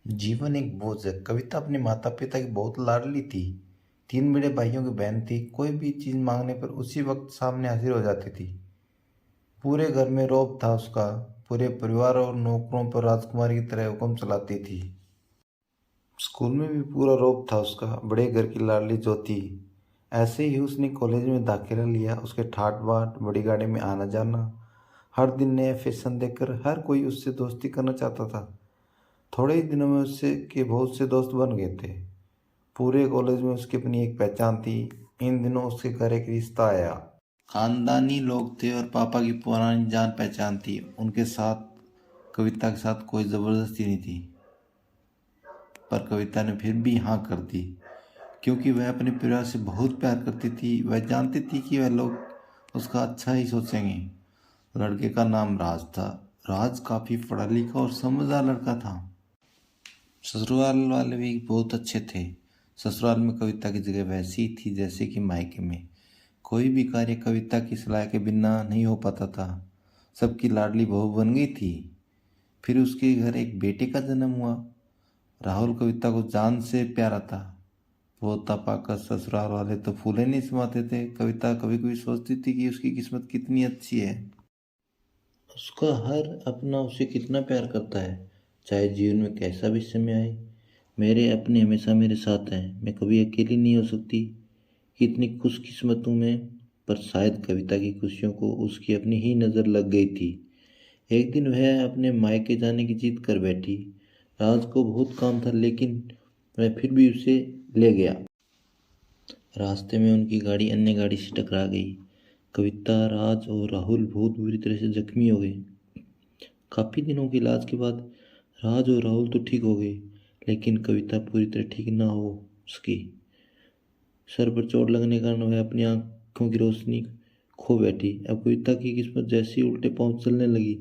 जीवन एक बोझ है। कविता अपने माता पिता की बहुत लाडली थी। 3 बड़े भाइयों की बहन थी। कोई भी चीज मांगने पर उसी वक्त सामने हाजिर हो जाती थी। पूरे घर में रौब था उसका। पूरे परिवार और नौकरों पर राजकुमारी की तरह हुक्म चलाती थी। स्कूल में भी पूरा रौब था उसका। बड़े घर की लाडली जो थी। ऐसे ही उसने कॉलेज में दाखिला लिया। उसके ठाट बाट, बड़ी गाड़ी में आना जाना, हर दिन नए फैशन देखकर हर कोई उससे दोस्ती करना चाहता था। थोड़े ही दिनों में उससे के बहुत से दोस्त बन गए थे। पूरे कॉलेज में उसकी अपनी एक पहचान थी। इन दिनों उसके घर एक रिश्ता आया। खानदानी लोग थे और पापा की पुरानी जान पहचान थी। उनके साथ कविता के साथ कोई जबरदस्ती नहीं थी, पर कविता ने फिर भी हाँ कर दी, क्योंकि वह अपने परिवार से बहुत प्यार करती थी। वह जानती थी कि वह लोग उसका अच्छा ही सोचेंगे। लड़के का नाम राज था। राज काफी पढ़ा लिखा और समझदार लड़का था। ससुराल वाले भी बहुत अच्छे थे। ससुराल में कविता की जगह वैसी ही थी जैसे कि मायके में। कोई भी कार्य कविता की सलाह के बिना नहीं हो पाता था। सबकी लाडली बहू बन गई थी। फिर उसके घर एक बेटे का जन्म हुआ। राहुल कविता को जान से प्यारा था। पोता पाकर ससुराल वाले तो फूले नहीं समाते थे। कविता कभी कभी सोचती थी कि उसकी किस्मत कितनी अच्छी है। उसका हर अपना उसे कितना प्यार करता है, चाहे जीवन में कैसा भी समय आए। मेरे अपने हमेशा मेरे साथ हैं। मैं कभी अकेली नहीं हो सकती। इतनी खुशकिस्मत हूँ मैं। पर शायद कविता की खुशियों को उसकी अपनी ही नज़र लग गई थी। एक दिन वह अपने मायके जाने की जिद कर बैठी। राज को बहुत काम था, लेकिन वह फिर भी उसे ले गया। रास्ते में उनकी गाड़ी अन्य गाड़ी से टकरा गई। कविता, राज और राहुल बहुत बुरी तरह से जख्मी हो गए। काफी दिनों के इलाज के बाद राज और राहुल तो ठीक हो गए, लेकिन कविता पूरी तरह ठीक ना हो सकी। सर पर चोट लगने के कारण वह अपनी आंखों की रोशनी खो बैठी। अब कविता की किस्मत जैसी उल्टे पांव चलने लगी।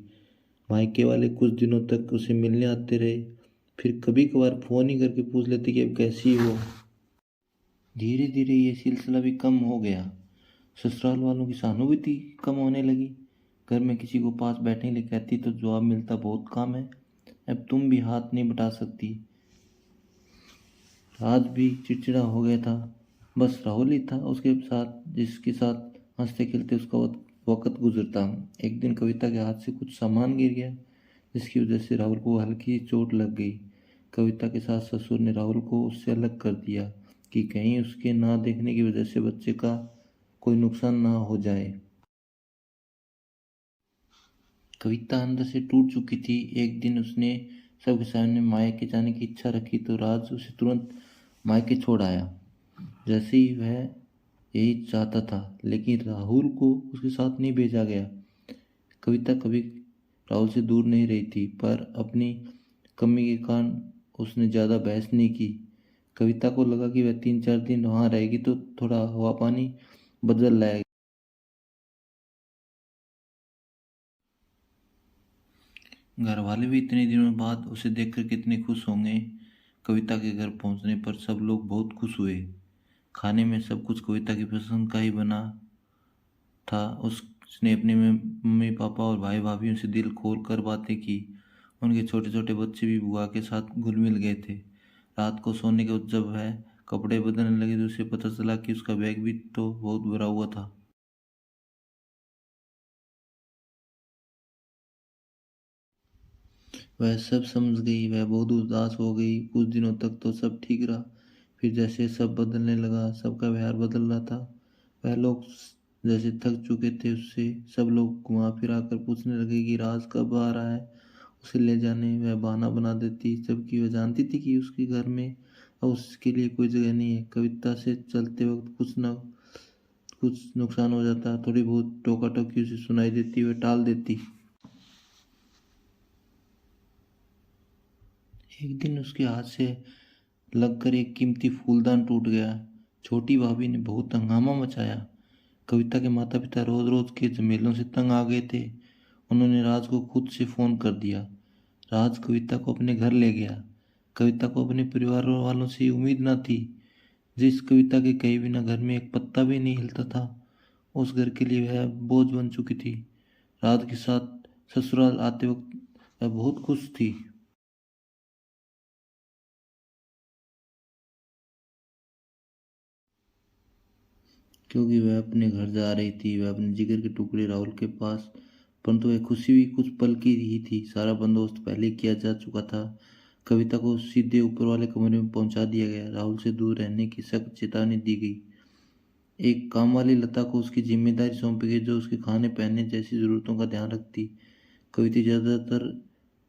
मायके वाले कुछ दिनों तक उसे मिलने आते रहे, फिर कभी कभार फोन ही करके पूछ लेते कि अब कैसी हो। धीरे धीरे ये सिलसिला भी कम हो गया। ससुराल वालों की सहानुभूति कम होने लगी। घर में किसी को पास बैठने के लिए कहती तो जवाब मिलता, बहुत काम है, अब तुम भी हाथ नहीं बटा सकती। राज भी चिड़चिड़ा हो गया था। बस राहुल ही था उसके साथ, जिसके साथ हंसते खेलते उसका वक्त गुजरता। एक दिन कविता के हाथ से कुछ सामान गिर गया, जिसकी वजह से राहुल को हल्की चोट लग गई। कविता के सास ससुर ने राहुल को उससे अलग कर दिया कि कहीं उसके ना देखने की वजह से बच्चे का कोई नुकसान ना हो जाए। कविता अंदर से टूट चुकी थी। एक दिन उसने सबके सामने मायके जाने की इच्छा रखी तो राज उसे तुरंत मायके छोड़ आया, जैसे ही वह यही चाहता था। लेकिन राहुल को उसके साथ नहीं भेजा गया। कविता कभी राहुल से दूर नहीं रही थी, पर अपनी कमी के कारण उसने ज़्यादा बहस नहीं की। कविता को लगा कि वह 3-4 दिन वहाँ रहेगी तो थोड़ा हवा पानी बदल लाएगी। घर वाले भी इतने दिनों बाद उसे देखकर कितने खुश होंगे। कविता के घर पहुंचने पर सब लोग बहुत खुश हुए। खाने में सब कुछ कविता की पसंद का ही बना था। उसने अपने मम्मी पापा और भाई भाभीयों से दिल खोल कर बातें की। उनके छोटे छोटे बच्चे भी बुआ के साथ घुल मिल गए थे। रात को सोने के वक्त जब वह कपड़े बदलने लगे तो उसे पता चला कि उसका बैग भी तो बहुत भरा हुआ था। वह सब समझ गई। वह बहुत उदास हो गई। कुछ दिनों तक तो सब ठीक रहा, फिर जैसे सब बदलने लगा, सबका व्यवहार बदल रहा था। वह लोग जैसे थक चुके थे उससे। सब लोग घुमा फिरा कर पूछने लगे कि राज कब आ रहा है उसे ले जाने। वह बहाना बना देती, जबकि वह जानती थी कि उसके घर में अब उसके लिए कोई जगह नहीं है। कविता से चलते वक्त कुछ न कुछ नुकसान हो जाता। थोड़ी बहुत टोका टोकी उसे सुनाई देती, वह टाल देती। एक दिन उसके हाथ से लगकर एक कीमती फूलदान टूट गया। छोटी भाभी ने बहुत हंगामा मचाया। कविता के माता पिता रोज रोज के झमेलों से तंग आ गए थे। उन्होंने राज को खुद से फोन कर दिया। राज कविता को अपने घर ले गया। कविता को अपने परिवार वालों से उम्मीद न थी। जिस कविता के कहे बिना घर में एक पत्ता भी नहीं हिलता था, उस घर के लिए वह बोझ बन चुकी थी। राज के साथ ससुराल आते वक्त वह बहुत खुश थी। क्योंकि वह अपने घर जा रही थी, वह अपने जिगर के टुकड़े राहुल के पास। परंतु वह खुशी भी कुछ पल की ही थी। सारा बंदोबस्त पहले किया जा चुका था। कविता को सीधे ऊपर वाले कमरे में पहुंचा दिया गया। राहुल से दूर रहने की सख्त चेतावनी दी गई। एक काम वाली लता को उसकी जिम्मेदारी सौंपी गई, जो उसके खाने पहनने जैसी जरूरतों का ध्यान रखती। कविता ज्यादातर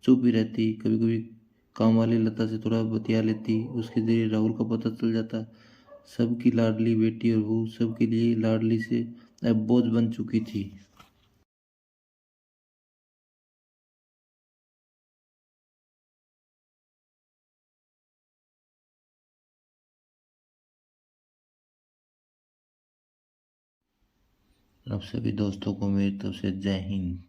चुप ही रहती, कभी कभी काम वाली लता से थोड़ा बतिया लेती। उसके जरिए राहुल का पता चल जाता। सबकी लाडली बेटी और बहू सबके लिए लाडली से अब बोझ बन चुकी थी। अब सभी दोस्तों को मेरी तरफ से जय हिंद।